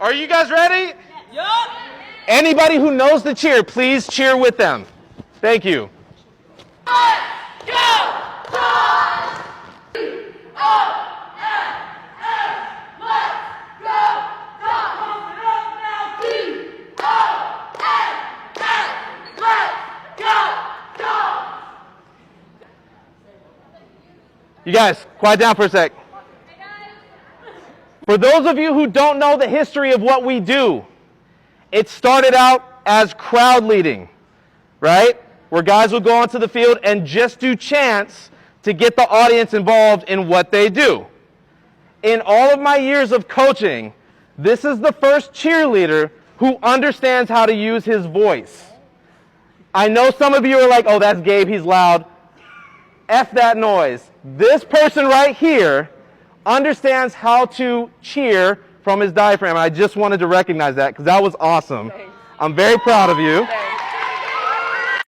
Are you guys ready? Yup. Anybody who knows the cheer, please cheer with them. Thank you. Let's go! You guys, quiet down for a sec. For those of you who don't know the history of what we do, it started out as crowd leading, right? Where guys will go onto the field and just do chants to get the audience involved in what they do. In all of my years of coaching, this is the first cheerleader who understands how to use his voice. I know some of you are like, oh, that's Gabe, he's loud. F that noise. This person right here understands how to cheer from his diaphragm. I just wanted to recognize that because that was awesome. I'm very proud of you.